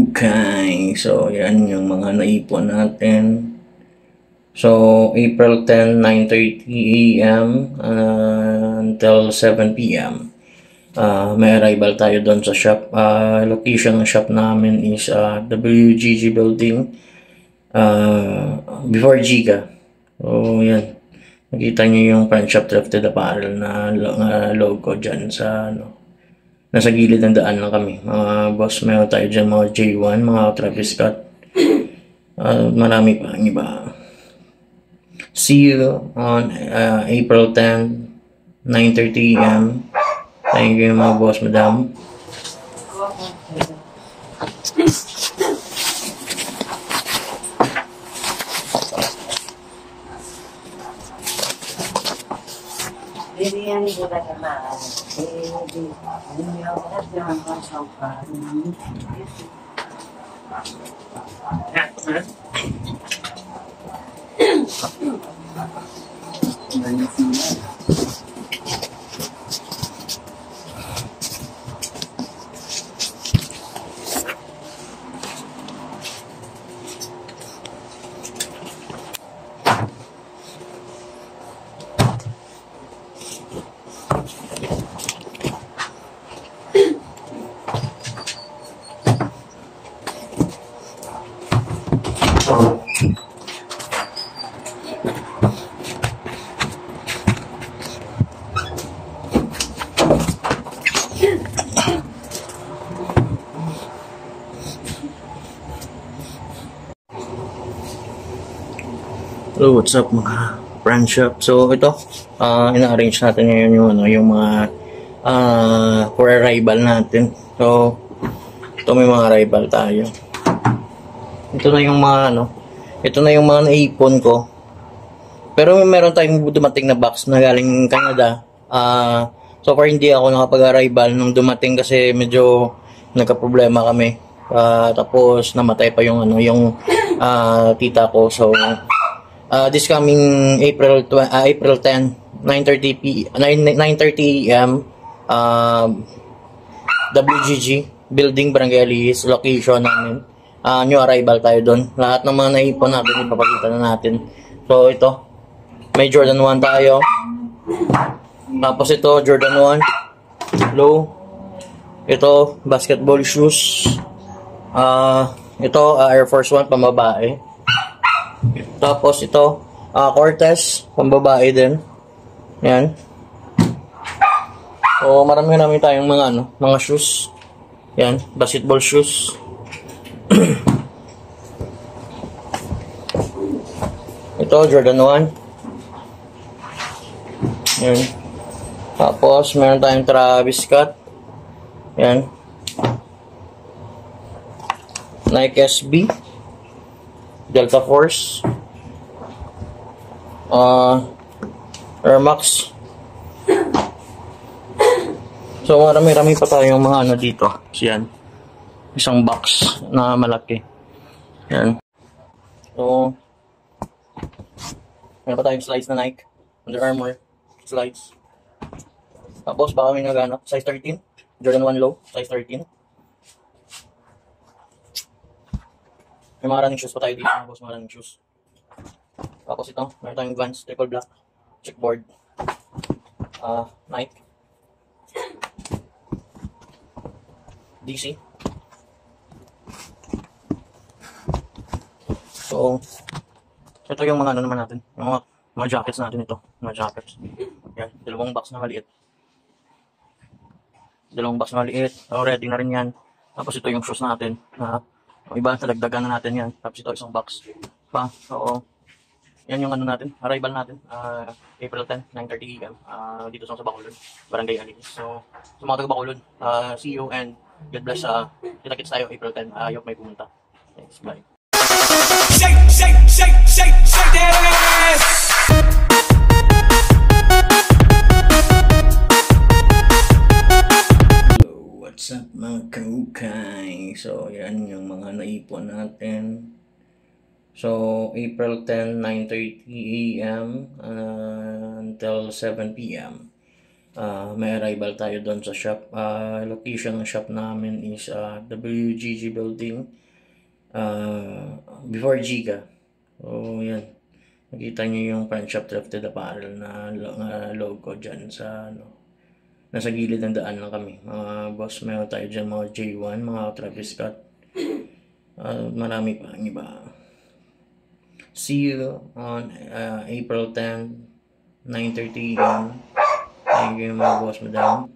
kaukay. So, yan yung mga naipon natin. So, April 10, 9:30 a.m. Until 7 p.m. May arrival tayo doon sa shop. Location ng shop namin is WGG building. Before Giga. So, yan. Nakita nyo yung front shop thrifted apparel na logo dyan sa nasa gilid ng daan lang kami. Mga boss, meron tayo dyan mga J1, mga Travis Scott. Marami pa ang iba. See you on April 10, 9:30 a.m. Thank you mga boss, madam. Hello, what's up mga brand shop? So ito, ina-arrange natin ngayon yung mga for arrival natin. So ito may mga arrival tayo. Ito na yung mga ito na yung mga naipon ko. Pero meron tayong dumating na box na galing Canada. So far hindi ako nakapag-arrival nung dumating kasi medyo nagka-problema kami. Tapos namatay pa yung tita ko. So this coming April 10, 9:30 a.m. WGG building, Barangay Aliis, location namin. New arrival tayo doon. Lahat ng mga naipon natin ipapakita na natin. So ito, may Jordan 1 tayo. Tapos ito Jordan 1 low. Ito basketball shoes. Ito Air Force 1 pambabae. Tapos ito Cortez pambabae din. Yan. So marami tayong mga shoes. Yan, basketball shoes. Ito Jordan 1. Yan. Tapos meron tayong Travis Scott. Yan. Nike SB. Delta Force. Air Max. So marami pa tayong mga dito. Yan. Isang box na malaki. Yan. So meron pa tayong slides na Nike. Under Armour. Slides. Tapos baka may naghanap. Size 13. Jordan 1 low. Size 13. May mga running shoes pa tayo dito. Mga running shoes. Tapos ito. Meron tayong Vans. Triple black. Checkboard. Nike. DC. So ito yung mga naman natin. Yung mga jackets natin ito. Mga jackets. Yan. Dalawang box na maliit. So ready na rin yan. Tapos ito yung shoes natin. Iba, talagdagan na natin yan. Tapos ito isang box pa. So yan yung natin. Arrival natin. April 10, 9:30 a.m. Dito sa Bacolod. Barangay Aliis. So sa mga taga Bacolod, see you and God bless. Kita-kits tayo April 10. Ayok may pumunta. Thanks. Bye. Shake, shake, shake, shake, shake that ass. Hello, what's up mga kaukay? So yan yung mga naipon natin. So April 10, 9:30 a.m. Until 7 p.m. may arrival tayo doon sa shop. Location ng shop namin is WGG building, before Giga. So yan, nakita nyo yung front shop thrifted apparel na logo dyan sa nasa gilid ng daan lang kami. Mga boss, meron tayo dyan mga J1, mga Travis Scott, marami pa ang iba. See you on April 10, 9:30 a.m. Thank you mga boss, madam.